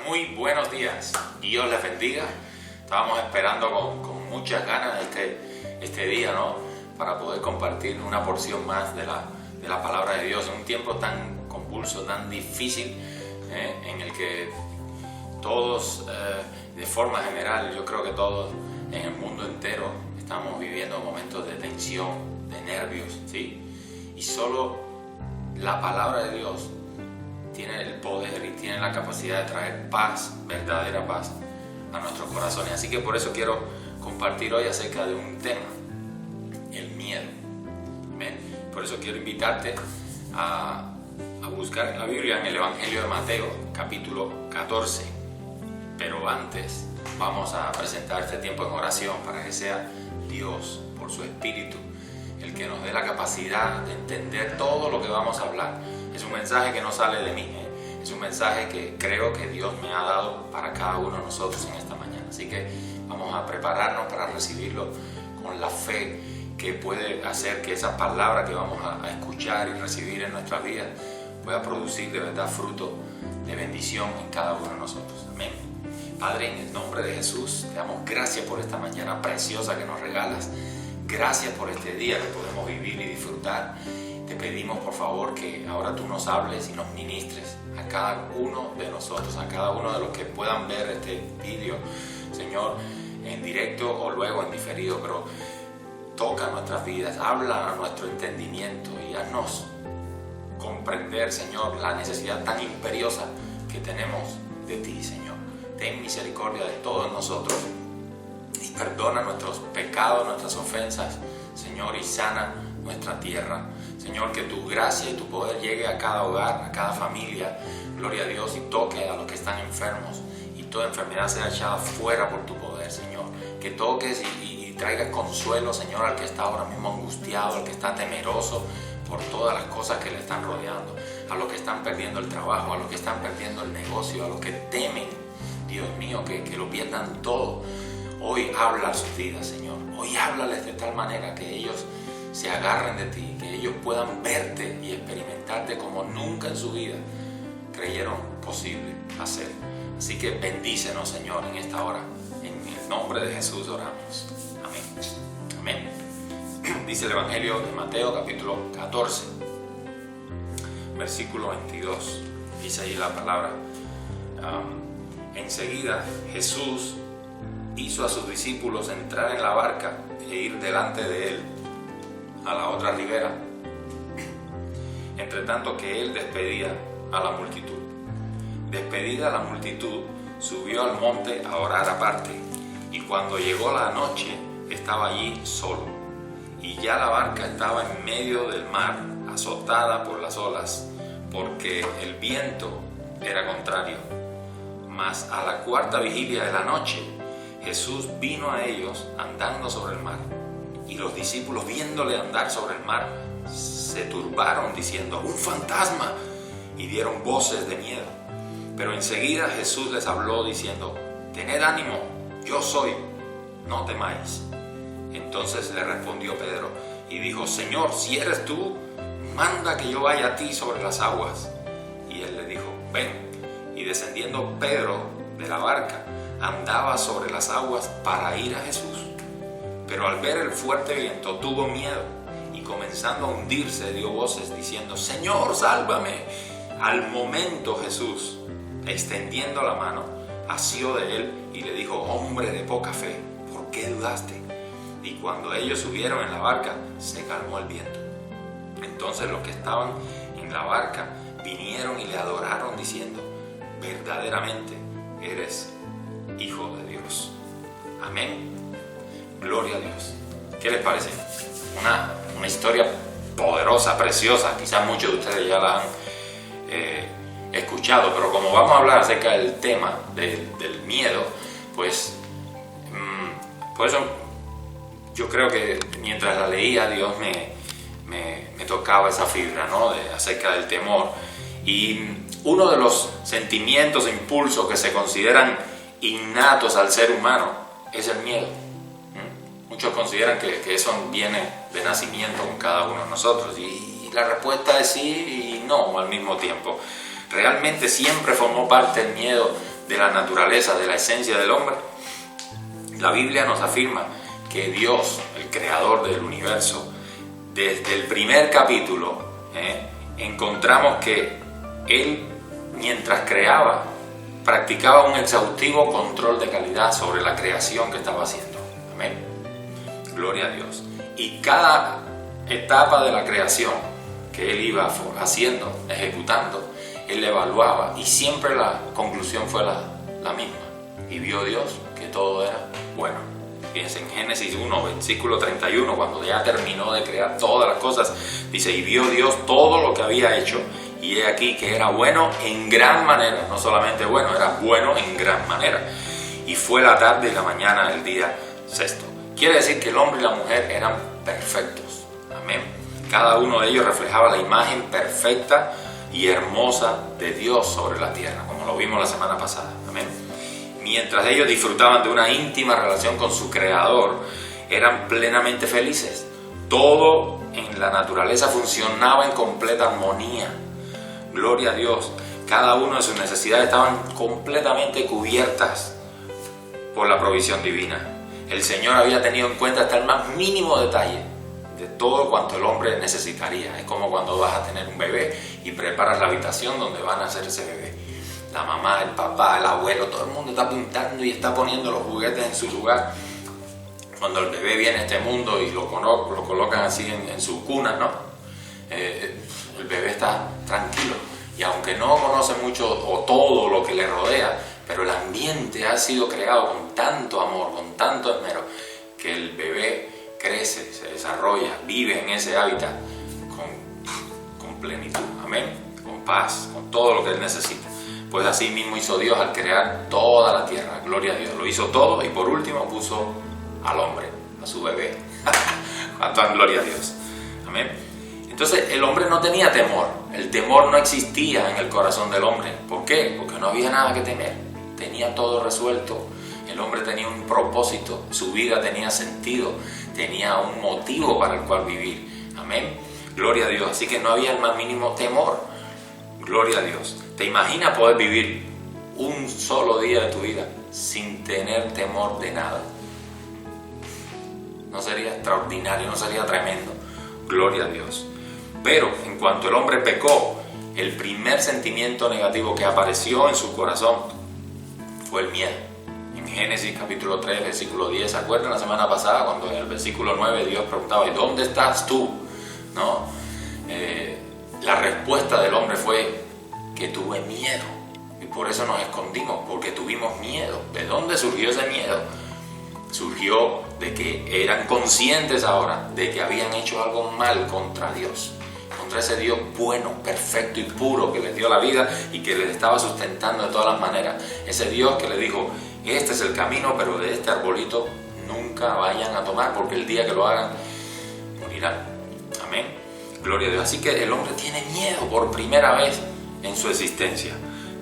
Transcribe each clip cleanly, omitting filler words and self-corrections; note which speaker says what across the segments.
Speaker 1: Muy buenos días, Dios les bendiga. Estábamos esperando con muchas ganas este día, ¿no? Para poder compartir una porción más de la palabra de Dios en un tiempo tan convulso, tan difícil, en el que todos, de forma general, yo creo que todos en el mundo entero estamos viviendo momentos de tensión, de nervios, ¿sí? Y solo la palabra de Dios tiene el poder y tiene la capacidad de traer paz, verdadera paz a nuestros corazones. Así que por eso quiero compartir hoy acerca de un tema, el miedo. ¿Amén? Por eso quiero invitarte a buscar en la Biblia, en el Evangelio de Mateo, capítulo 14. Pero antes vamos a presentar este tiempo en oración para que sea Dios, por su Espíritu, el que nos dé la capacidad de entender todo lo que vamos a hablar. Es un mensaje que no sale de mí, es un mensaje que creo que Dios me ha dado para cada uno de nosotros en esta mañana. Así que vamos a prepararnos para recibirlo con la fe que puede hacer que esa palabra que vamos a escuchar y recibir en nuestras vidas pueda producir de verdad fruto de bendición en cada uno de nosotros. Amén. Padre, en el nombre de Jesús, te damos gracias por esta mañana preciosa que nos regalas. Gracias por este día que podemos vivir y disfrutar. Te pedimos por favor que ahora tú nos hables y nos ministres a cada uno de nosotros, a cada uno de los que puedan ver este vídeo, Señor, en directo o luego en diferido, pero toca nuestras vidas, habla a nuestro entendimiento y haznos comprender, Señor, la necesidad tan imperiosa que tenemos de ti, Señor. Ten misericordia de todos nosotros y perdona nuestros pecados, nuestras ofensas, Señor, y sana nuestra tierra. Señor, que tu gracia y tu poder llegue a cada hogar, a cada familia, gloria a Dios, y toque a los que están enfermos y toda enfermedad sea echada fuera por tu poder, Señor. Que toques y traigas consuelo, Señor, al que está ahora mismo angustiado, al que está temeroso por todas las cosas que le están rodeando, a los que están perdiendo el trabajo, a los que están perdiendo el negocio, a los que temen, Dios mío, que lo pierdan todo. Hoy habla a sus vidas, Señor. Hoy háblales de tal manera que ellos se agarren de ti, que ellos puedan verte y experimentarte como nunca en su vida creyeron posible hacer. Así que bendícenos, Señor, en esta hora. En el nombre de Jesús oramos. Amén. Amén. Dice el Evangelio de Mateo, capítulo 14, versículo 22. Dice ahí la palabra. Enseguida Jesús hizo a sus discípulos entrar en la barca e ir delante de él a la otra ribera, entre tanto que él despedía a la multitud. Despedida la multitud, subió al monte a orar aparte, y cuando llegó la noche estaba allí solo, y ya la barca estaba en medio del mar, azotada por las olas, porque el viento era contrario. Mas a la cuarta vigilia de la noche, Jesús vino a ellos andando sobre el mar. Y los discípulos, viéndole andar sobre el mar, se turbaron diciendo: ¡un fantasma! Y dieron voces de miedo. Pero enseguida Jesús les habló diciendo: tened ánimo, yo soy, no temáis. Entonces le respondió Pedro y dijo: Señor, si eres tú, manda que yo vaya a ti sobre las aguas. Y él le dijo: ven. Y descendiendo Pedro de la barca, andaba sobre las aguas para ir a Jesús. Pero al ver el fuerte viento tuvo miedo y comenzando a hundirse dio voces diciendo: Señor, sálvame. Al momento Jesús, extendiendo la mano, asió de él y le dijo: hombre de poca fe, ¿por qué dudaste? Y cuando ellos subieron en la barca, se calmó el viento. Entonces los que estaban en la barca vinieron y le adoraron diciendo: verdaderamente eres Hijo de Dios. Amén. Gloria a Dios. ¿Qué les parece? Una historia poderosa, preciosa. Quizás muchos de ustedes ya la han escuchado, pero como vamos a hablar acerca del tema del miedo, pues por eso yo creo que mientras la leía, Dios me tocaba esa fibra, ¿no? Acerca del temor. Y uno de los sentimientos e impulsos que se consideran innatos al ser humano es el miedo. Muchos consideran que eso viene de nacimiento con cada uno de nosotros, y la respuesta es sí y no al mismo tiempo. Realmente siempre formó parte el miedo de la naturaleza, de la esencia del hombre, la Biblia nos afirma que Dios, el creador del universo, desde el primer capítulo, encontramos que Él, mientras creaba, practicaba un exhaustivo control de calidad sobre la creación que estaba haciendo. Amén. Gloria a Dios. Y cada etapa de la creación que Él iba haciendo, ejecutando, Él evaluaba y siempre la conclusión fue la misma. Y vio Dios que todo era bueno. Fíjense en Génesis 1, versículo 31, cuando ya terminó de crear todas las cosas, dice, y vio Dios todo lo que había hecho, y he aquí que era bueno en gran manera, no solamente bueno, era bueno en gran manera. Y fue la tarde y la mañana del día sexto. Quiere decir que el hombre y la mujer eran perfectos. Amén. Cada uno de ellos reflejaba la imagen perfecta y hermosa de Dios sobre la tierra, como lo vimos la semana pasada. Amén. Mientras ellos disfrutaban de una íntima relación con su Creador, eran plenamente felices. Todo en la naturaleza funcionaba en completa armonía. Gloria a Dios. Cada una de sus necesidades estaban completamente cubiertas por la provisión divina. El Señor había tenido en cuenta hasta el más mínimo detalle de todo cuanto el hombre necesitaría. Es como cuando vas a tener un bebé y preparas la habitación donde van a hacer ese bebé. La mamá, el papá, el abuelo, todo el mundo está pintando y está poniendo los juguetes en su lugar. Cuando el bebé viene a este mundo y lo colocan así en su cuna, ¿no? El bebé está tranquilo. Y aunque no conoce mucho o todo lo que le rodea, pero el ambiente ha sido creado con tanto amor, con tanto esmero, que el bebé crece, se desarrolla, vive en ese hábitat con plenitud, amén, con paz, con todo lo que él necesita. Pues así mismo hizo Dios al crear toda la tierra, gloria a Dios, lo hizo todo y por último puso al hombre, a su bebé. ¿Cuánto dan gloria a Dios? Amén. Entonces el hombre no tenía temor, el temor no existía en el corazón del hombre. ¿Por qué? Porque no había nada que temer, tenía todo resuelto. El hombre tenía un propósito, su vida tenía sentido, tenía un motivo para el cual vivir. Amén. Gloria a Dios. Así que no había el más mínimo temor. Gloria a Dios. ¿Te imaginas poder vivir un solo día de tu vida sin tener temor de nada? ¿No sería extraordinario? ¿No sería tremendo? Gloria a Dios. Pero en cuanto el hombre pecó, el primer sentimiento negativo que apareció en su corazón fue el miedo. En Génesis capítulo 3, versículo 10, ¿se acuerdan la semana pasada cuando en el versículo 9 Dios preguntaba, ¿y dónde estás tú? ¿No? La respuesta del hombre fue que tuve miedo. Y por eso nos escondimos, porque tuvimos miedo. ¿De dónde surgió ese miedo? Surgió de que eran conscientes ahora de que habían hecho algo mal contra Dios. Contra ese Dios bueno, perfecto y puro que les dio la vida y que les estaba sustentando de todas las maneras. Ese Dios que les dijo, este es el camino, pero de este arbolito nunca vayan a tomar porque el día que lo hagan morirán. Amén. Gloria a Dios. Así que el hombre tiene miedo por primera vez en su existencia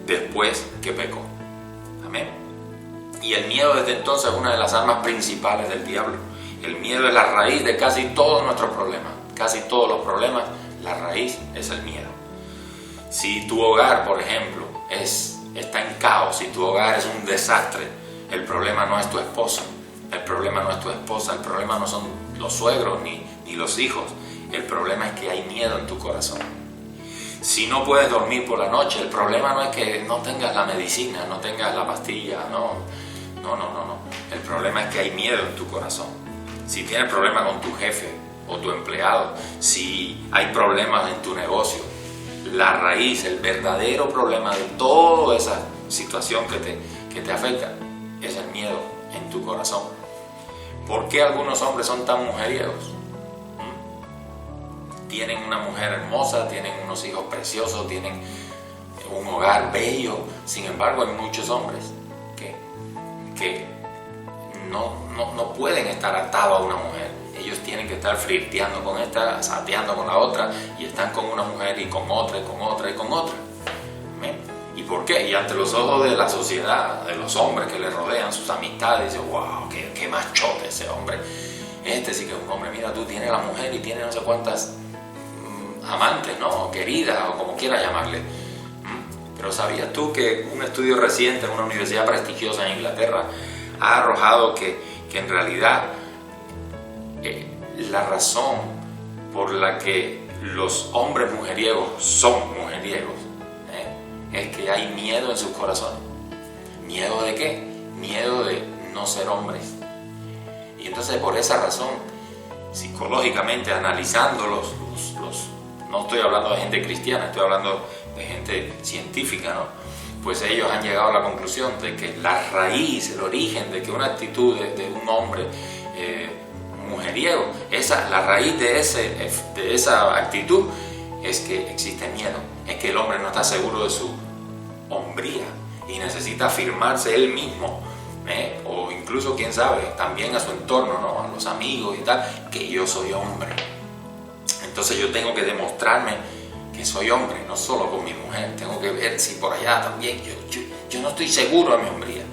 Speaker 1: después que pecó. Amén. Y el miedo desde entonces es una de las armas principales del diablo. El miedo es la raíz de casi todos nuestros problemas. Casi todos los problemas, la raíz es el miedo. Si tu hogar, por ejemplo, está en caos, si tu hogar es un desastre, el problema no es tu esposo, el problema no es tu esposa, el problema no son los suegros ni los hijos, el problema es que hay miedo en tu corazón. Si no puedes dormir por la noche, el problema no es que no tengas la medicina, no tengas la pastilla, no. El problema es que hay miedo en tu corazón. Si tienes problemas con tu jefe o tu empleado, si hay problemas en tu negocio, la raíz, el verdadero problema de toda esa situación que te afecta es el miedo en tu corazón. ¿Por qué algunos hombres son tan mujeriegos? Tienen una mujer hermosa, tienen unos hijos preciosos, tienen un hogar bello. Sin embargo, hay muchos hombres que no pueden estar atados a una mujer. Ellos tienen que estar flirteando con esta, sateando con la otra, y están con una mujer y con otra, y con otra, y con otra. ¿Amén? ¿Y por qué? Y ante los ojos de la sociedad, de los hombres que le rodean, sus amistades, dicen, wow, qué machote ese hombre. Este sí que es un hombre. Mira, tú tienes la mujer y tienes no sé cuántas amantes, ¿no? Queridas, o como quieras llamarle. Pero ¿sabías tú que un estudio reciente en una universidad prestigiosa en Inglaterra ha arrojado que en realidad la razón por la que los hombres mujeriegos son mujeriegos es que hay miedo en sus corazones? ¿Miedo de qué? Miedo de no ser hombres. Y entonces por esa razón, psicológicamente analizando no estoy hablando de gente cristiana, estoy hablando de gente científica, ¿no? Pues ellos han llegado a la conclusión de que la raíz, el origen de que una actitud de un hombre mujeriego, la raíz de esa actitud es que existe miedo, es que el hombre no está seguro de su hombría y necesita afirmarse él mismo, o incluso, quién sabe, también a su entorno, ¿no? A los amigos y tal, que yo soy hombre. Entonces yo tengo que demostrarme que soy hombre, no solo con mi mujer, tengo que ver si por allá también yo no estoy seguro de mi hombría.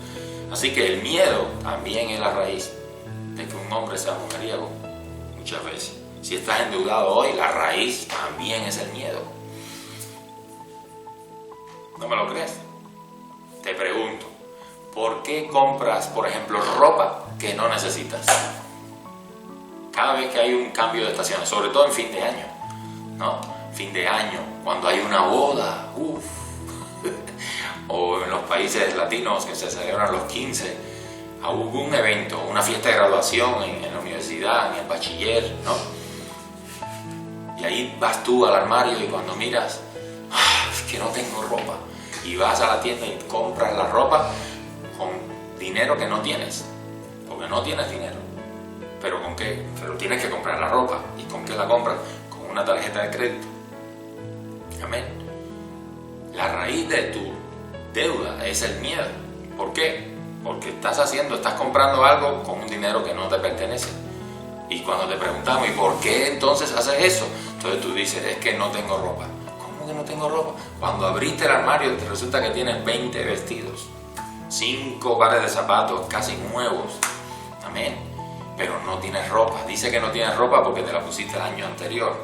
Speaker 1: Así que el miedo también es la raíz de que un hombre sea mujeriego, muchas veces. Si estás endeudado hoy, la raíz también es el miedo. ¿No me lo crees? Te pregunto, ¿por qué compras, por ejemplo, ropa que no necesitas? Cada vez que hay un cambio de estaciones, sobre todo en fin de año, ¿no? Fin de año, cuando hay una boda, o en los países latinos que se celebran los 15, algún evento, una fiesta de graduación en la universidad, en el bachiller, ¿no? Y ahí vas tú al armario y cuando miras, es que no tengo ropa, y vas a la tienda y compras la ropa con dinero que no tienes, porque no tienes dinero. ¿Pero con qué? Pero tienes que comprar la ropa. ¿Y con qué la compras? Con una tarjeta de crédito. Amén. La raíz de tu deuda es el miedo. ¿Por qué? Porque estás comprando algo con un dinero que no te pertenece. Y cuando te preguntamos, ¿y por qué entonces haces eso? Entonces tú dices, es que no tengo ropa. ¿Cómo que no tengo ropa? Cuando abriste el armario te resulta que tienes 20 vestidos, 5 pares de zapatos casi nuevos. Amén. Pero no tienes ropa. Dice que no tienes ropa porque te la pusiste el año anterior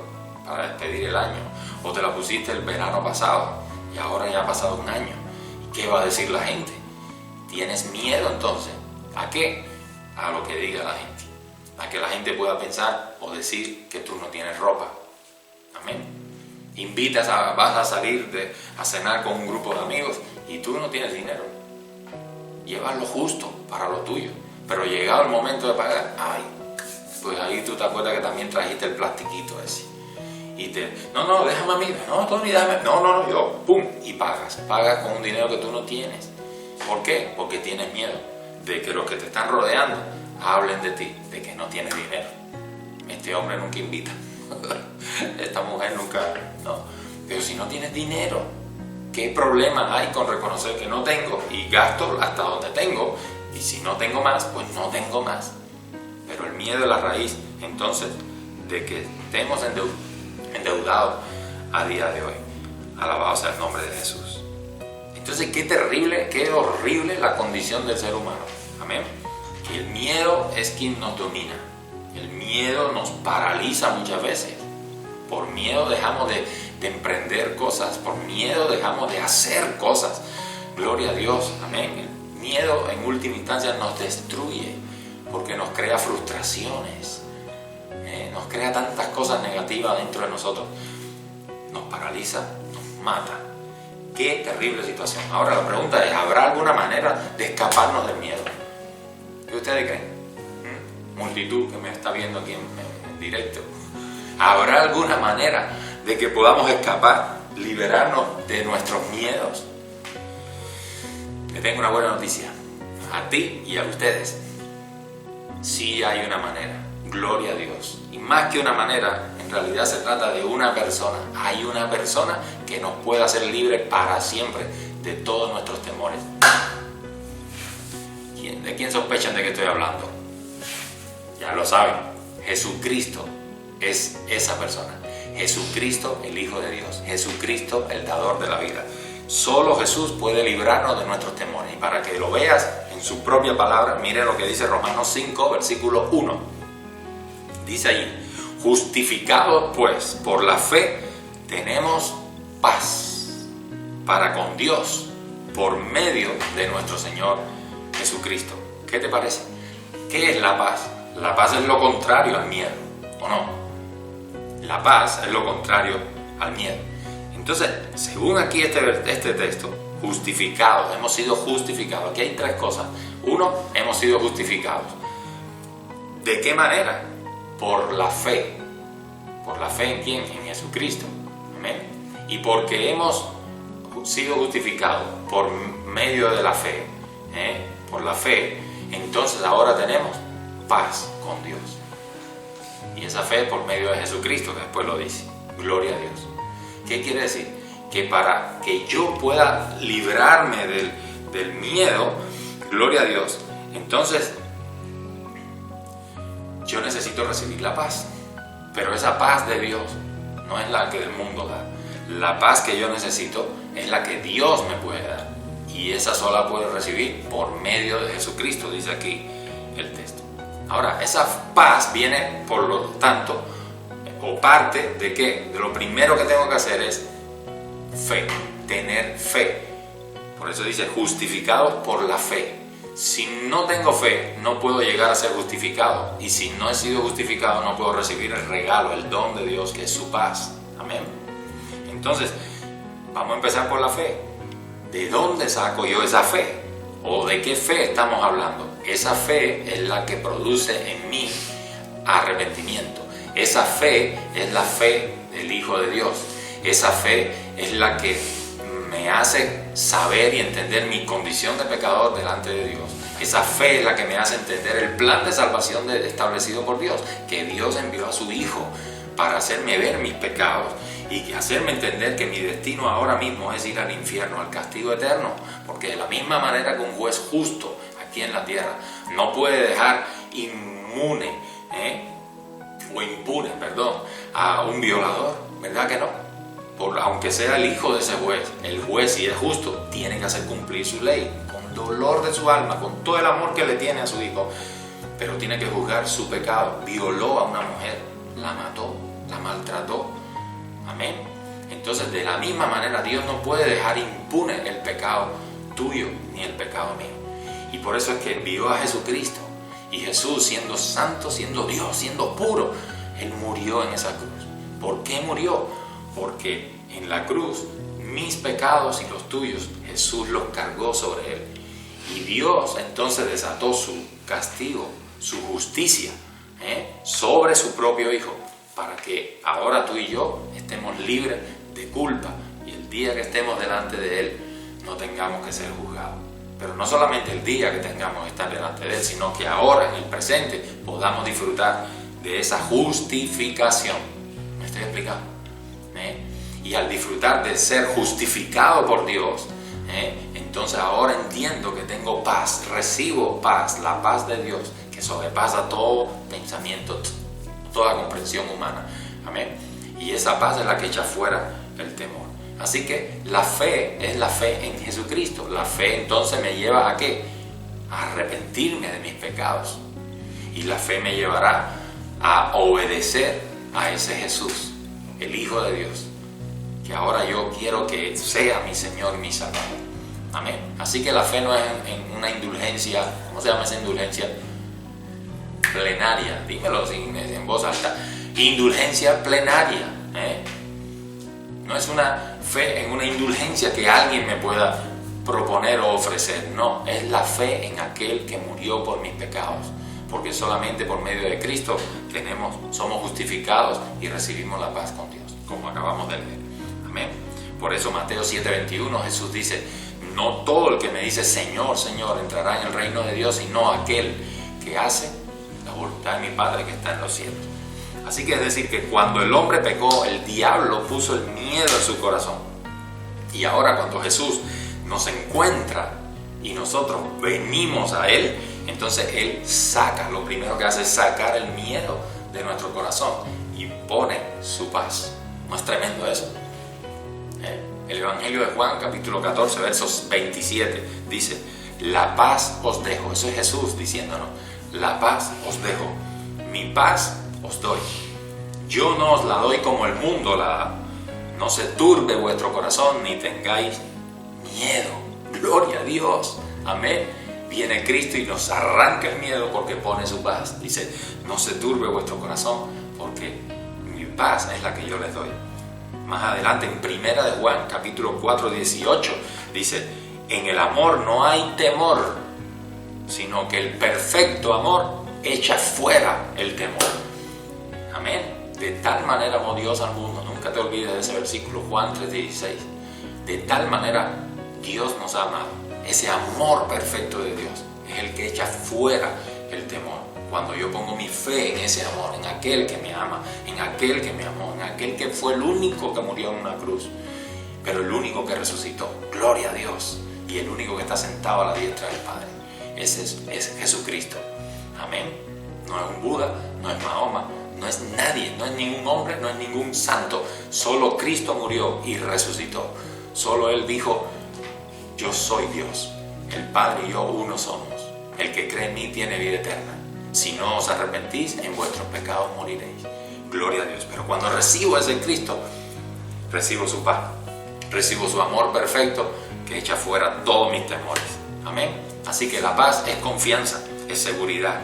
Speaker 1: para despedir el año, o te la pusiste el verano pasado y ahora ya ha pasado un año. ¿Y qué va a decir la gente? ¿Tienes miedo entonces? ¿A qué? A lo que diga la gente, a que la gente pueda pensar o decir que tú no tienes ropa. Amén. Vas a salir a cenar con un grupo de amigos y tú no tienes dinero. Llevas lo justo para lo tuyo. Pero llegado el momento de pagar, pues ahí tú te acuerdas que también trajiste el plastiquito ese. Y no, déjame a mí, no, Tony, déjame, no, yo, pum, y pagas con un dinero que tú no tienes. ¿Por qué? Porque tienes miedo de que los que te están rodeando hablen de ti, de que no tienes dinero. Este hombre nunca invita, esta mujer nunca, no. Pero si no tienes dinero, ¿qué problema hay con reconocer que no tengo y gasto hasta donde tengo? Y si no tengo más, pues no tengo más. Pero el miedo es la raíz, entonces, de que estemos endeudados a día de hoy. Alabado sea el nombre de Jesús. Entonces, qué terrible, qué horrible la condición del ser humano. Amén. Que el miedo es quien nos domina. El miedo nos paraliza muchas veces. Por miedo dejamos de emprender cosas. Por miedo dejamos de hacer cosas. Gloria a Dios. Amén. Miedo en última instancia nos destruye porque nos crea frustraciones, nos crea tantas cosas negativas dentro de nosotros, nos paraliza, nos mata. Qué terrible situación. Ahora la pregunta es, ¿habrá alguna manera de escaparnos del miedo? ¿Qué ustedes creen? Multitud que me está viendo aquí en directo. ¿Habrá alguna manera de que podamos escapar, liberarnos de nuestros miedos? Te tengo una buena noticia, a ti y a ustedes. Sí hay una manera, gloria a Dios. Y más que una manera, en realidad se trata de una persona. Hay una persona que nos puede hacer libres para siempre de todos nuestros temores. ¿De quién sospechan de que estoy hablando? Ya lo saben, Jesucristo es esa persona. Jesucristo, el Hijo de Dios. Jesucristo, el dador de la vida. Solo Jesús puede librarnos de nuestros temores. Y para que lo veas en su propia palabra, mire lo que dice Romanos 5, versículo 1. Dice allí, justificados pues por la fe, tenemos paz para con Dios por medio de nuestro Señor Jesucristo. ¿Qué te parece? ¿Qué es la paz? La paz es lo contrario al miedo, ¿o no? La paz es lo contrario al miedo. Entonces, según aquí este texto, justificados, hemos sido justificados. Aquí hay tres cosas. Uno, hemos sido justificados. ¿De qué manera? Por la fe. ¿Por la fe en quién? En Jesucristo. Amén. Y porque hemos sido justificados por medio de la fe, por la fe, entonces ahora tenemos paz con Dios. Y esa fe es por medio de Jesucristo, que después lo dice. Gloria a Dios. ¿Qué quiere decir? Que para que yo pueda librarme del miedo, gloria a Dios, entonces yo necesito recibir la paz. Pero esa paz de Dios no es la que el mundo da. La paz que yo necesito es la que Dios me puede dar. Y esa sola puedo recibir por medio de Jesucristo, dice aquí el texto. Ahora, esa paz viene, por lo tanto, o parte de ¿qué? De lo primero que tengo que hacer es fe, tener fe. Por eso dice justificados por la fe. Si no tengo fe, no puedo llegar a ser justificado. Y si no he sido justificado, no puedo recibir el regalo, el don de Dios, que es su paz. Amén. Entonces, vamos a empezar por la fe. ¿De dónde saco yo esa fe? ¿O de qué fe estamos hablando? Esa fe es la que produce en mí arrepentimiento. Esa fe es la fe del Hijo de Dios. Esa fe es la que me hace saber y entender mi condición de pecador delante de Dios. Esa fe es la que me hace entender el plan de salvación establecido por Dios, que Dios envió a su Hijo para hacerme ver mis pecados y hacerme entender que mi destino ahora mismo es ir al infierno, al castigo eterno, porque de la misma manera que un juez justo aquí en la tierra no puede dejar impune a un violador, ¿verdad que no? Aunque sea el hijo de ese juez, el juez, si es justo, tiene que hacer cumplir su ley con dolor de su alma, con todo el amor que le tiene a su hijo, pero tiene que juzgar su pecado. Violó a una mujer, la mató, la maltrató. Amén. Entonces, de la misma manera, Dios no puede dejar impune el pecado tuyo ni el pecado mío. Y por eso es que envió a Jesucristo. Y Jesús, siendo santo, siendo Dios, siendo puro, Él murió en esa cruz. ¿Por qué murió? Porque en la cruz mis pecados y los tuyos Jesús los cargó sobre Él. Y Dios entonces desató su castigo, su justicia sobre su propio Hijo, para que ahora tú y yo estemos libres de culpa y el día que estemos delante de Él no tengamos que ser juzgados. Pero no solamente el día que tengamos que estar delante de Él, sino que ahora, en el presente, podamos disfrutar de esa justificación. ¿Me estoy explicando? Y al disfrutar de ser justificado por Dios, entonces ahora entiendo que tengo paz, recibo paz, la paz de Dios, que sobrepasa todo pensamiento, toda comprensión humana. Amén. Y esa paz es la que echa fuera el temor. Así que la fe es la fe en Jesucristo. La fe entonces me lleva a ¿qué? A arrepentirme de mis pecados. Y la fe me llevará a obedecer a ese Jesús, el Hijo de Dios, que ahora yo quiero que sea mi Señor y mi Salvador. Amén. Así que la fe no es en una indulgencia. ¿Cómo se llama esa indulgencia? Plenaria. Dímelo en voz alta. Indulgencia plenaria. No es una fe en una indulgencia que alguien me pueda proponer o ofrecer. No, es la fe en aquel que murió por mis pecados. Porque solamente por medio de Cristo somos justificados y recibimos la paz con Dios, como acabamos de leer. Amén. Por eso Mateo 7:21 Jesús dice: no todo el que me dice Señor, Señor entrará en el reino de Dios, sino aquel que hace la voluntad de mi Padre que está en los cielos. Así que es decir que cuando el hombre pecó, el diablo puso el miedo en su corazón. Y ahora cuando Jesús nos encuentra y nosotros venimos a Él, entonces Él lo primero que hace es sacar el miedo de nuestro corazón y pone su paz. ¿No es tremendo eso? El Evangelio de Juan, capítulo 14, versos 27, dice: la paz os dejo. Eso es Jesús diciéndonos: la paz os dejo, mi paz os doy. Yo no os la doy como el mundo la da. No se turbe vuestro corazón ni tengáis miedo. Gloria a Dios. Amén. Viene Cristo y nos arranca el miedo porque pone su paz. Dice, no se turbe vuestro corazón porque mi paz es la que yo les doy. Más adelante en Primera de Juan, capítulo 4, 18, dice, en el amor no hay temor, sino que el perfecto amor echa fuera el temor. Amén. De tal manera amó Dios al mundo. Nunca te olvides de ese versículo, Juan 3:16. De tal manera Dios nos ha amado. Ese amor perfecto de Dios es el que echa fuera el temor. Cuando yo pongo mi fe en ese amor, en aquel que me ama, en aquel que me amó, en aquel que fue el único que murió en una cruz, pero el único que resucitó, gloria a Dios, y el único que está sentado a la diestra del Padre, ese es Jesucristo. Amén. No es un Buda, no es Mahoma, no es nadie, no es ningún hombre, no es ningún santo. Solo Cristo murió y resucitó. Solo Él dijo, yo soy Dios, el Padre y yo uno somos. El que cree en mí tiene vida eterna. Si no os arrepentís, en vuestros pecados moriréis. Gloria a Dios. Pero cuando recibo a ese Cristo, recibo su paz, recibo su amor perfecto que echa fuera todos mis temores. Amén. Así que la paz es confianza, es seguridad.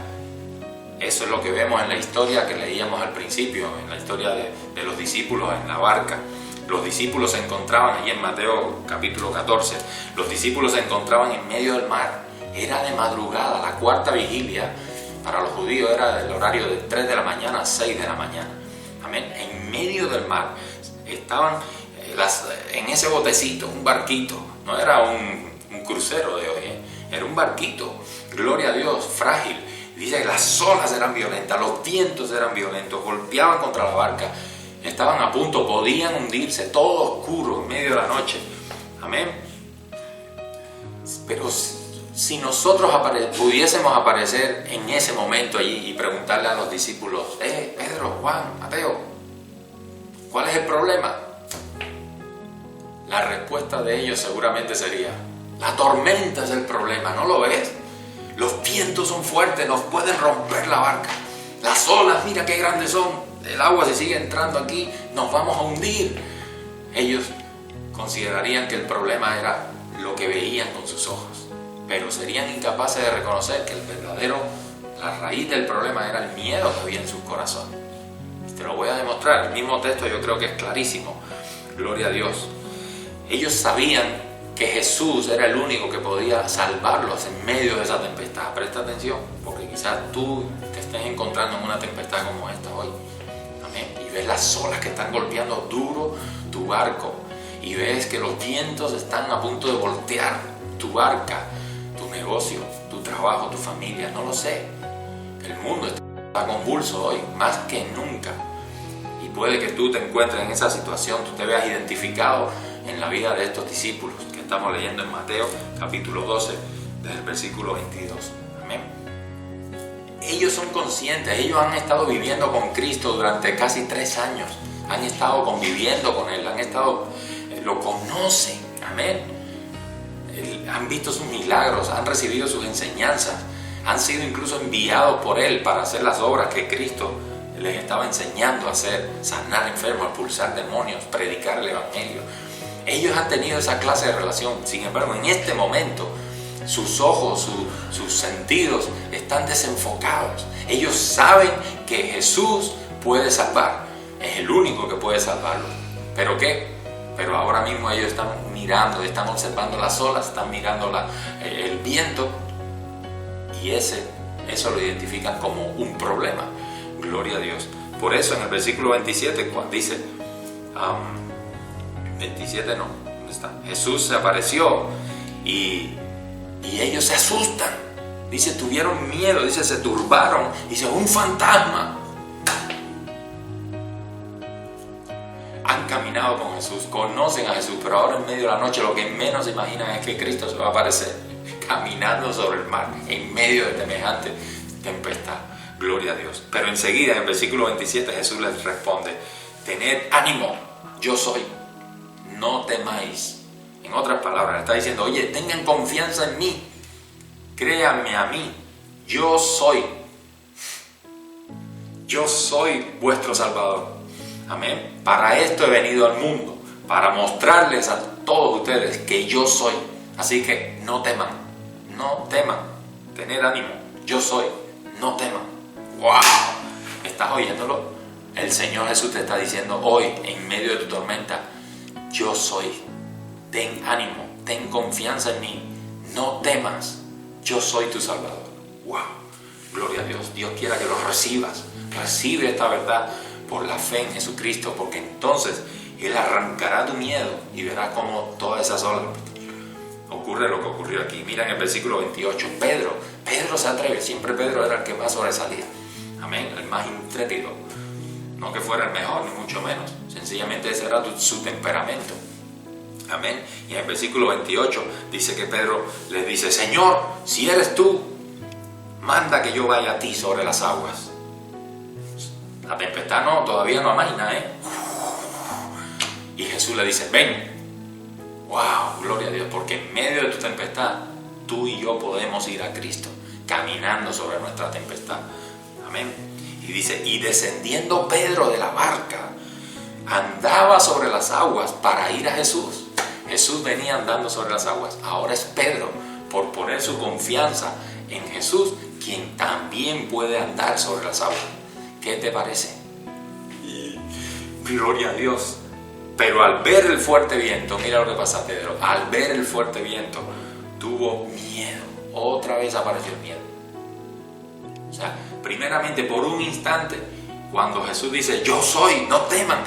Speaker 1: Eso es lo que vemos en la historia que leíamos al principio, en la historia de los discípulos en la barca. Los discípulos se encontraban allí en Mateo capítulo 14. Los discípulos se encontraban en medio del mar. Era de madrugada, la cuarta vigilia. Para los judíos era el horario de 3 de la mañana a 6 de la mañana. Amén. En medio del mar estaban en ese botecito, un barquito. No era un crucero de hoy, era un barquito. Gloria a Dios, frágil. Dice que las olas eran violentas, los vientos eran violentos, golpeaban contra la barca. Estaban a punto, podían hundirse, todo oscuro en medio de la noche. Amén. Pero si nosotros pudiésemos aparecer en ese momento allí y preguntarle a los discípulos, Pedro, Juan, Mateo, ¿cuál es el problema? La respuesta de ellos seguramente sería, la tormenta es el problema, ¿no lo ves? Los vientos son fuertes, nos pueden romper la barca. Las olas, mira qué grandes son. El agua si sigue entrando aquí, nos vamos a hundir. Ellos considerarían que el problema era lo que veían con sus ojos, pero serían incapaces de reconocer que la raíz del problema era el miedo que había en sus corazones. Te lo voy a demostrar. El mismo texto yo creo que es clarísimo. Gloria a Dios. Ellos sabían que Jesús era el único que podía salvarlos en medio de esa tempestad. Presta atención, porque quizás tú te estés encontrando en una tempestad como esta hoy. Amén. Y ves las olas que están golpeando duro tu barco. Y ves que los vientos están a punto de voltear tu barca, tu negocio, tu trabajo, tu familia. No lo sé. El mundo está convulso hoy, más que nunca. Y puede que tú te encuentres en esa situación, tú te veas identificado en la vida de estos discípulos que estamos leyendo en Mateo capítulo 12, desde el versículo 22. Amén. Ellos son conscientes, ellos han estado viviendo con Cristo durante casi 3 años, han estado conviviendo con Él, lo conocen, amén. Han visto sus milagros, han recibido sus enseñanzas, han sido incluso enviados por Él para hacer las obras que Cristo les estaba enseñando a hacer, sanar enfermos, expulsar demonios, predicar el Evangelio. Ellos han tenido esa clase de relación. Sin embargo, en este momento, sus ojos, sus sentidos están desenfocados. Ellos saben que Jesús puede salvar. Es el único que puede salvarlos. ¿Pero qué? Pero ahora mismo ellos están mirando, están observando las olas, están mirando el viento. Y eso lo identifican como un problema. Gloria a Dios. Por eso en el versículo 27 dice... 27 no, ¿dónde está? Jesús se apareció y ellos se asustan. Dice, tuvieron miedo, dice, se turbaron. Dice, un fantasma. Han caminado con Jesús, conocen a Jesús, pero ahora en medio de la noche lo que menos se imaginan es que Cristo se va a aparecer caminando sobre el mar en medio de semejante tempestad. Gloria a Dios. Pero enseguida en el versículo 27 Jesús les responde, tened ánimo, yo soy. No temáis. En otras palabras, le está diciendo, oye, tengan confianza en mí. Créanme a mí. Yo soy. Yo soy vuestro Salvador. Amén. Para esto he venido al mundo, para mostrarles a todos ustedes que yo soy. Así que no teman, no teman, tener ánimo, yo soy, no teman. ¡Wow! ¿Estás oyéndolo? El Señor Jesús te está diciendo hoy, en medio de tu tormenta, yo soy. Ten ánimo, ten confianza en mí, no temas, yo soy tu Salvador. ¡Wow! Gloria a Dios. Dios quiera que lo recibas. Recibe esta verdad por la fe en Jesucristo, porque entonces Él arrancará tu miedo y verás cómo todas esas olas ocurre lo que ocurrió aquí. Mira en el versículo 28, Pedro se atreve. Siempre Pedro era el que más sobresalía. Amén, el más intrépido. No que fuera el mejor, ni mucho menos. Sencillamente ese era su temperamento. Amén. Y en el versículo 28 dice que Pedro le dice: Señor, si eres tú, manda que yo vaya a ti sobre las aguas. La tempestad todavía no amaina, Y Jesús le dice: ven. Wow, gloria a Dios, porque en medio de tu tempestad, tú y yo podemos ir a Cristo, caminando sobre nuestra tempestad. Amén. Y dice: y descendiendo Pedro de la barca, andaba sobre las aguas para ir a Jesús. Jesús venía andando sobre las aguas. Ahora es Pedro, por poner su confianza en Jesús, quien también puede andar sobre las aguas. ¿Qué te parece? Gloria a Dios. Pero al ver el fuerte viento, mira lo que pasa, Pedro. Al ver el fuerte viento, tuvo miedo. Otra vez apareció el miedo. O sea, primeramente por un instante, cuando Jesús dice: yo soy, no teman,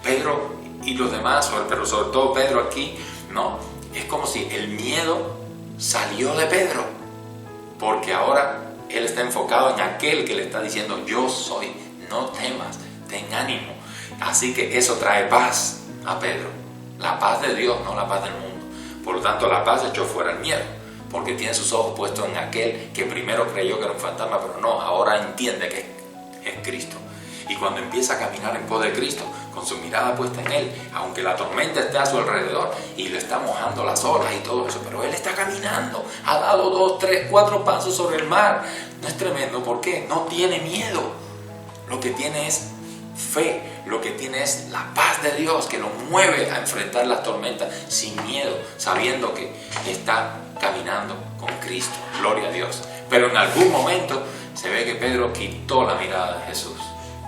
Speaker 1: Pedro y los demás, pero sobre todo Pedro aquí, ¿no? Es como si el miedo salió de Pedro, porque ahora él está enfocado en aquel que le está diciendo: yo soy, no temas, ten ánimo. Así que eso trae paz a Pedro, la paz de Dios, no la paz del mundo. Por lo tanto, la paz echó fuera el miedo, porque tiene sus ojos puestos en aquel que primero creyó que era un fantasma, pero no, ahora entiende que es Cristo. Y cuando empieza a caminar en pos de Cristo, con su mirada puesta en Él, aunque la tormenta esté a su alrededor y le está mojando las olas y todo eso, pero Él está caminando, ha dado 2, 3, 4 pasos sobre el mar. ¿No es tremendo? ¿Por qué? No tiene miedo. Lo que tiene es fe, lo que tiene es la paz de Dios, que lo mueve a enfrentar las tormentas sin miedo, sabiendo que está caminando con Cristo. Gloria a Dios. Pero en algún momento se ve que Pedro quitó la mirada de Jesús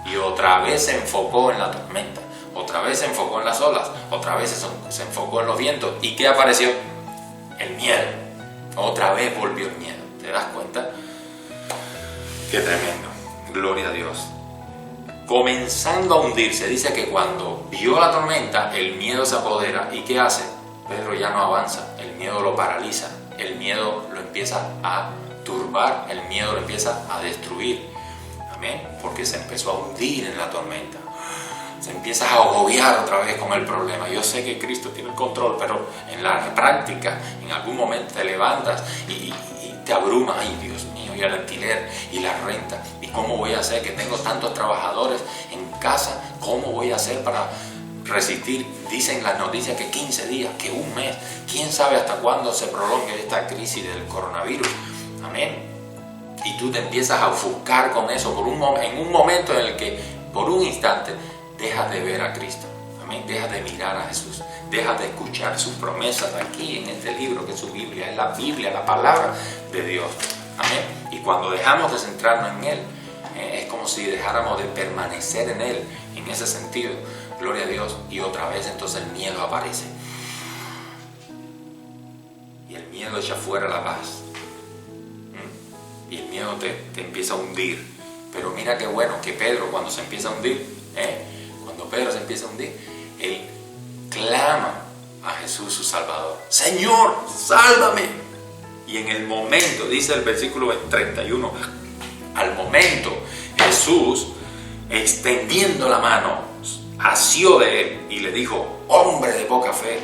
Speaker 1: y otra vez se enfocó en la tormenta, otra vez se enfocó en las olas, otra vez se enfocó en los vientos. ¿Y qué apareció? El miedo. Otra vez volvió el miedo. ¿Te das cuenta? Qué tremendo. Gloria a Dios. Comenzando a hundirse, dice que cuando vio la tormenta, el miedo se apodera. ¿Y qué hace? Pedro ya no avanza, el miedo lo paraliza, el miedo lo empieza a turbar, el miedo lo empieza a destruir. Amén, porque se empezó a hundir en la tormenta. Se empieza a agobiar otra vez con el problema. Yo sé que Cristo tiene el control, pero en la práctica, en algún momento te levantas y te abrumas. Ay, Dios mío, y el alquiler y la renta. ¿Y cómo voy a hacer que tengo tantos trabajadores en casa? ¿Cómo voy a hacer para resistir? Dicen las noticias que 15 días, que un mes. ¿Quién sabe hasta cuándo se prolongue esta crisis del coronavirus? Amén. Y tú te empiezas a ofuscar con eso en un momento en el que, por un instante, dejas de ver a Cristo. Amén. Dejas de mirar a Jesús. Dejas de escuchar sus promesas aquí en este libro, que es su Biblia, es la Biblia, la palabra de Dios. Amén. Y cuando dejamos de centrarnos en Él, es como si dejáramos de permanecer en Él, en ese sentido. Gloria a Dios. Y otra vez entonces el miedo aparece. Y el miedo echa fuera la paz. Y el miedo te empieza a hundir. Pero mira qué bueno que Pedro, cuando se empieza a hundir, cuando Pedro se empieza a hundir, él clama a Jesús su Salvador: Señor, sálvame. Y en el momento, dice el versículo 31, al momento Jesús, extendiendo la mano, asió de él y le dijo: hombre de poca fe,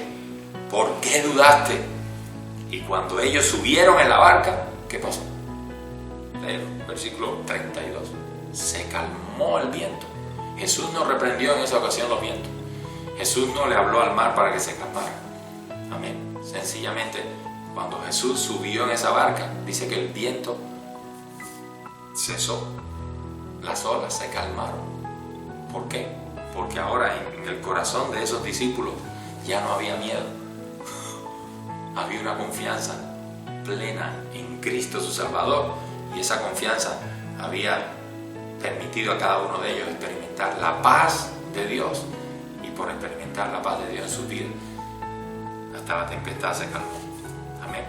Speaker 1: ¿por qué dudaste? Y cuando ellos subieron en la barca, ¿qué pasó? Versículo 32, se calmó el viento. Jesús no reprendió en esa ocasión los vientos. Jesús no le habló al mar para que se calmara. Amén. Sencillamente, cuando Jesús subió en esa barca, dice que el viento cesó, las olas se calmaron. ¿Por qué? Porque ahora en el corazón de esos discípulos ya no había miedo. Había una confianza plena en Cristo su Salvador, y esa confianza había permitido a cada uno de ellos experimentar la paz de Dios, y por experimentar la paz de Dios en su vida, hasta la tempestad se calmó. Amén.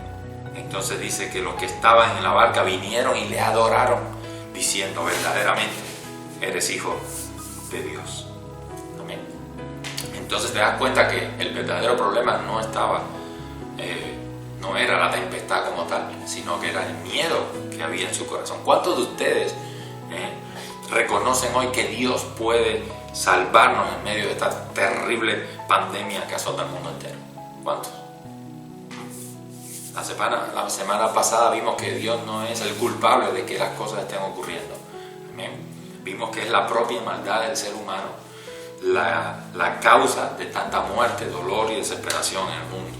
Speaker 1: Entonces dice que los que estaban en la barca vinieron y le adoraron, diciendo: verdaderamente eres hijo de Dios. Amén. Entonces te das cuenta que el verdadero problema no era la tempestad como tal, sino que era el miedo que había en su corazón. ¿Cuántos de ustedes reconocen hoy que Dios puede salvarnos en medio de esta terrible pandemia que azota el mundo entero? ¿Cuántos? La semana pasada vimos que Dios no es el culpable de que las cosas estén ocurriendo. Amén. Vimos que es la propia maldad del ser humano la causa de tanta muerte, dolor y desesperación en el mundo.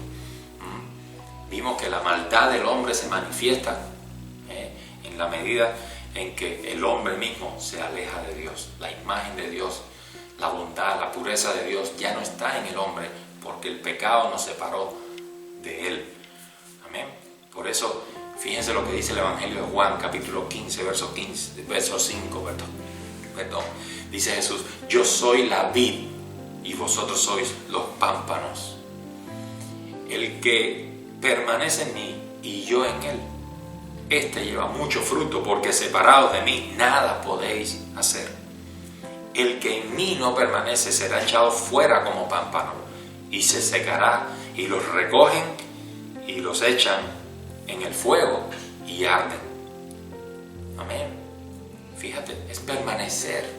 Speaker 1: Vimos que la maldad del hombre se manifiesta en la medida en que el hombre mismo se aleja de Dios. La imagen de Dios, la bondad, la pureza de Dios ya no está en el hombre, porque el pecado nos separó de Él. Amén. Por eso, fíjense lo que dice el Evangelio de Juan, capítulo 15, verso 5, perdón. Dice Jesús: yo soy la vid y vosotros sois los pámpanos. El que permanece en mí y yo en él, este lleva mucho fruto, porque separados de mí nada podéis hacer. El que en mí no permanece será echado fuera como pámpano y se secará, y los recogen y los echan en el fuego y arden. Amén. Fíjate, es permanecer.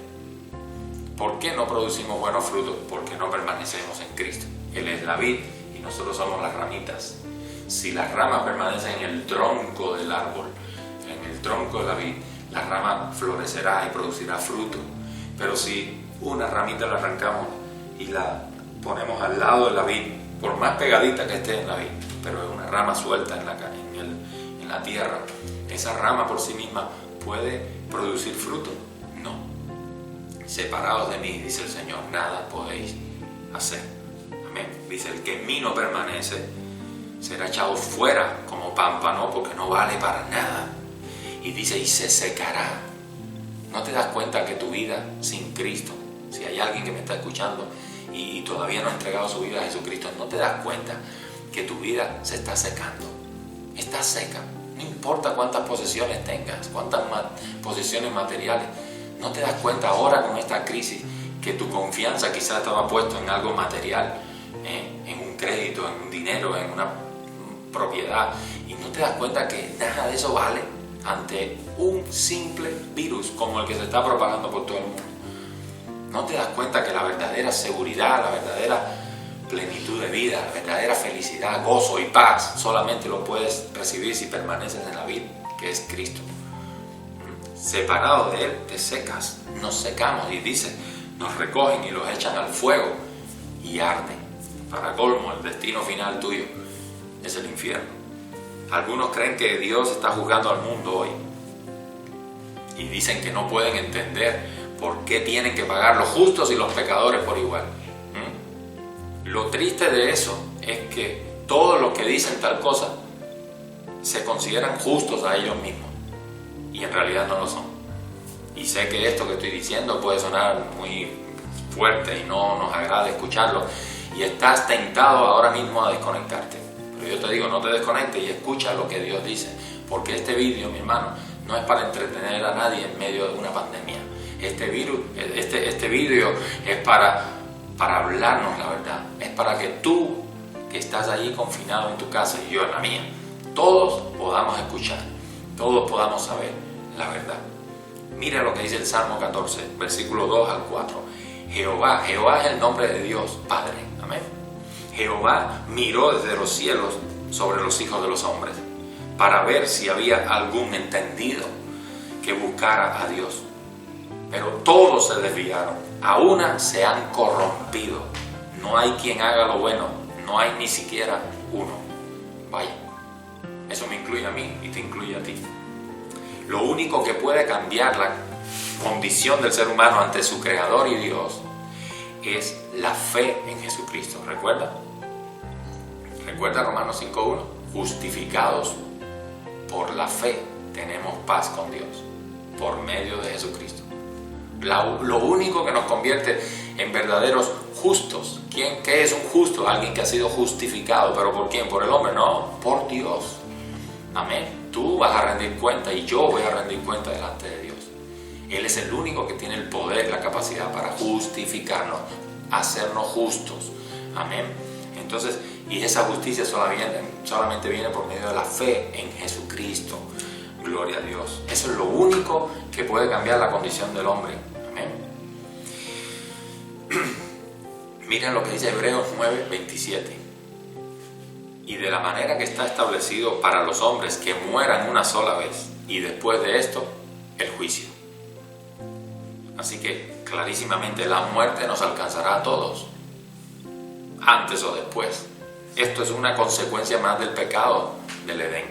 Speaker 1: ¿Por qué no producimos buenos frutos? Porque no permanecemos en Cristo. Él es la vid y nosotros somos las ramitas. Si las ramas permanecen en el tronco del árbol, en el tronco de la vid, la rama florecerá y producirá fruto. Pero si una ramita la arrancamos y la ponemos al lado de la vid, por más pegadita que esté en la vid, pero es una rama suelta en la tierra, esa rama por sí misma puede producir fruto. No. Separados de mí, dice el Señor, nada podéis hacer. Amén. Dice: el que en mí no permanece será echado fuera como pámpano, porque no vale para nada. Y dice: y se secará. ¿No te das cuenta que tu vida sin Cristo, si hay alguien que me está escuchando y todavía no ha entregado su vida a Jesucristo, no te das cuenta que tu vida se está secando? Está seca. No importa cuántas posesiones tengas, cuántas posesiones materiales, no te das cuenta ahora con esta crisis que tu confianza quizás estaba puesta en algo material, en un crédito, en un dinero, en una propiedad, y no te das cuenta que nada de eso vale ante un simple virus como el que se está propagando por todo el mundo. No te das cuenta que la verdadera seguridad, la verdadera plenitud de vida, la verdadera felicidad, gozo y paz solamente lo puedes recibir si permaneces en la vida que es Cristo. Separado de Él te secas. Nos secamos, y dice: nos recogen y los echan al fuego y arden. Para colmo, el destino final tuyo es el infierno. Algunos creen que Dios está juzgando al mundo hoy y dicen que no pueden entender por qué tienen que pagar los justos y los pecadores por igual. Lo triste de eso es que todos los que dicen tal cosa se consideran justos a ellos mismos y en realidad no lo son. Y sé que esto que estoy diciendo puede sonar muy fuerte y no nos agrada escucharlo, y estás tentado ahora mismo a desconectarte. Pero yo te digo, no te desconectes y escucha lo que Dios dice, porque este vídeo, mi hermano, no es para entretener a nadie en medio de una pandemia. Este vídeo es para hablarnos la verdad. Es para que tú, que estás allí confinado en tu casa y yo en la mía, todos podamos escuchar, todos podamos saber la verdad. Mira lo que dice el Salmo 14, versículo 2 al 4. Jehová es el nombre de Dios, Padre. Amén. Jehová miró desde los cielos sobre los hijos de los hombres para ver si había algún entendido que buscara a Dios. Pero todos se desviaron, a una se han corrompido. No hay quien haga lo bueno, no hay ni siquiera uno. Vaya, eso me incluye a mí y te incluye a ti. Lo único que puede cambiar la condición del ser humano ante su Creador y Dios es la fe en Jesucristo. ¿Recuerda? Recuerda Romanos 5:1, justificados por la fe tenemos paz con Dios, por medio de Jesucristo. Lo único que nos convierte en verdaderos justos. ¿Qué es un justo? Alguien que ha sido justificado. ¿Pero por quién? ¿Por el hombre? No, por Dios. Amén. Tú vas a rendir cuenta y yo voy a rendir cuenta delante de Dios. Él es el único que tiene el poder, la capacidad para justificarnos, hacernos justos. Amén. Entonces, y esa justicia solamente viene por medio de la fe en Jesucristo. Gloria a Dios. Eso es lo único que puede cambiar la condición del hombre. Amén. Miren lo que dice Hebreos 9:27. Y de la manera que está establecido para los hombres que mueran una sola vez, y después de esto, el juicio. Así que clarísimamente la muerte nos alcanzará a todos, antes o después. Esto es una consecuencia más del pecado del Edén.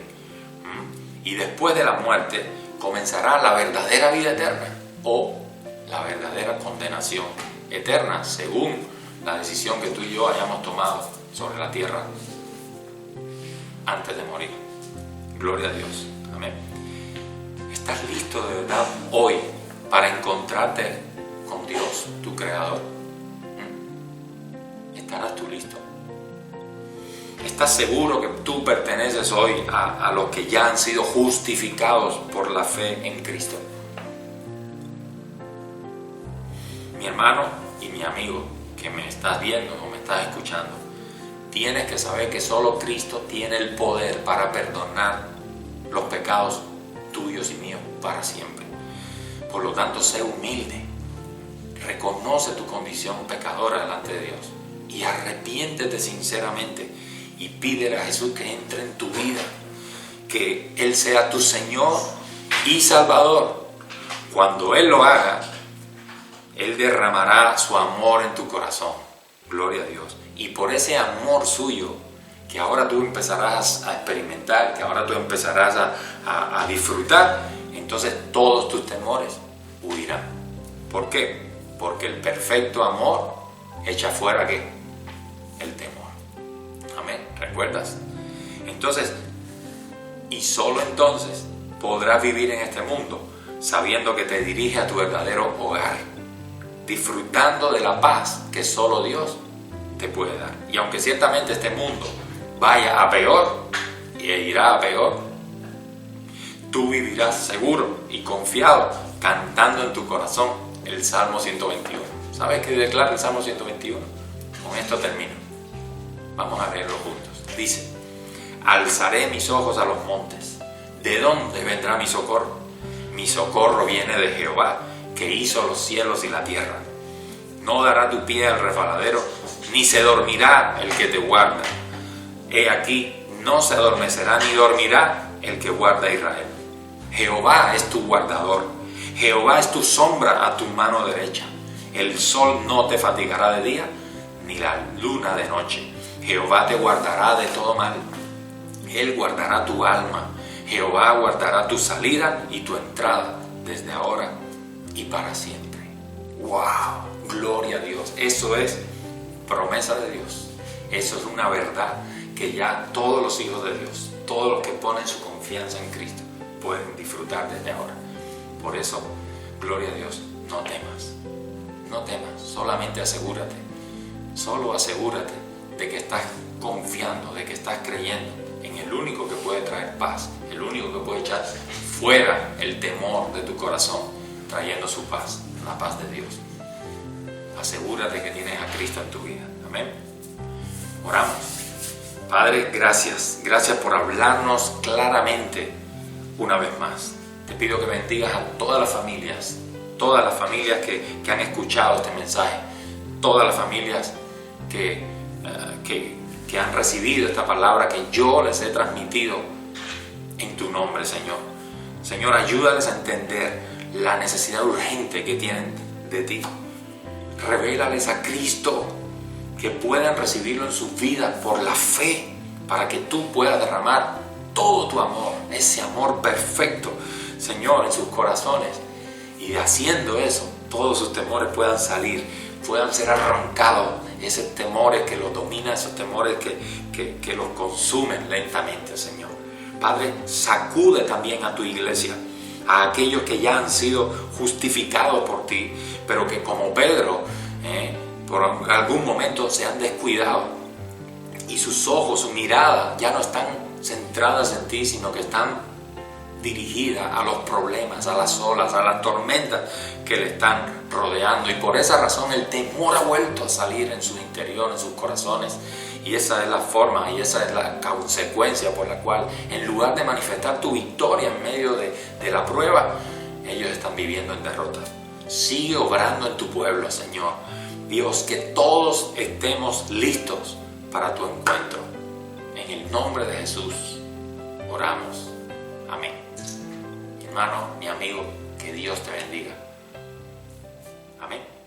Speaker 1: Y después de la muerte comenzará la verdadera vida eterna o la verdadera condenación eterna, según la decisión que tú y yo hayamos tomado sobre la tierra antes de morir. Gloria a Dios. Amén. ¿Estás listo de verdad hoy para encontrarte con Dios, tu Creador? ¿Estarás tú listo? ¿Estás seguro que tú perteneces hoy a los que ya han sido justificados por la fe en Cristo? Mi hermano y mi amigo que me estás viendo o me estás escuchando, tienes que saber que solo Cristo tiene el poder para perdonar los pecados tuyos y míos para siempre. Por lo tanto, sé humilde, reconoce tu condición pecadora delante de Dios y arrepiéntete sinceramente y pídele a Jesús que entre en tu vida, que Él sea tu Señor y Salvador. Cuando Él lo haga, Él derramará su amor en tu corazón. Gloria a Dios. Y por ese amor suyo, que ahora tú empezarás a experimentar, que ahora tú empezarás a disfrutar, entonces todos tus temores huirán. ¿Por qué? Porque el perfecto amor echa fuera ¿qué? El temor. Amén. ¿Recuerdas? Entonces, y solo entonces podrás vivir en este mundo sabiendo que te dirige a tu verdadero hogar, disfrutando de la paz que solo Dios te puede dar. Y aunque ciertamente este mundo vaya a peor e irá a peor, tú vivirás seguro y confiado cantando en tu corazón el Salmo 121. ¿Sabes qué declara el Salmo 121? Con esto termino. Vamos a leerlo juntos. Dice: alzaré mis ojos a los montes. ¿De dónde vendrá mi socorro? Mi socorro viene de Jehová, que hizo los cielos y la tierra. No dará tu pie al resbaladero, ni se dormirá el que te guarda. He aquí, no se adormecerá ni dormirá el que guarda a Israel. Jehová es tu guardador. Jehová es tu sombra a tu mano derecha. El sol no te fatigará de día, ni la luna de noche. Jehová te guardará de todo mal. Él guardará tu alma. Jehová guardará tu salida y tu entrada desde ahora y para siempre. ¡Wow! Gloria a Dios. Eso es promesa de Dios. Eso es una verdad que ya todos los hijos de Dios, todos los que ponen su confianza en Cristo, pueden disfrutar desde ahora. Por eso, gloria a Dios, no temas. No temas, solamente asegúrate. Solo asegúrate de que estás confiando, de que estás creyendo en el único que puede traer paz, el único que puede echar fuera el temor de tu corazón, trayendo su paz, la paz de Dios. Asegúrate que tienes a Cristo en tu vida. Amén. Oramos. Padre, gracias. Gracias por hablarnos claramente una vez más. Te pido que bendigas a todas las familias que han escuchado este mensaje, todas las familias que han recibido esta palabra que yo les he transmitido en tu nombre, Señor. Señor, ayúdales a entender la necesidad urgente que tienen de ti. Revélales a Cristo, que puedan recibirlo en sus vidas por la fe, para que tú puedas derramar todo tu amor, ese amor perfecto, Señor, en sus corazones. Y haciendo eso, todos sus temores puedan salir, puedan ser arrancados esos temores que los dominan, esos temores que los consumen lentamente, Señor. Padre, sacude también a tu iglesia, a aquellos que ya han sido justificados por ti, pero que como Pedro, por algún momento se han descuidado y sus ojos, su mirada ya no están centradas en ti, sino que están dirigidas a los problemas, a las olas, a las tormentas que le están rodeando, y por esa razón el temor ha vuelto a salir en su interior, en sus corazones, y esa es la forma y esa es la consecuencia por la cual, en lugar de manifestar tu victoria en medio de la prueba, ellos están viviendo en derrota. Sigue obrando en tu pueblo, Señor Dios, que todos estemos listos para tu encuentro. En el nombre de Jesús oramos. Amén. Mi hermano, mi amigo, que Dios te bendiga. Amén.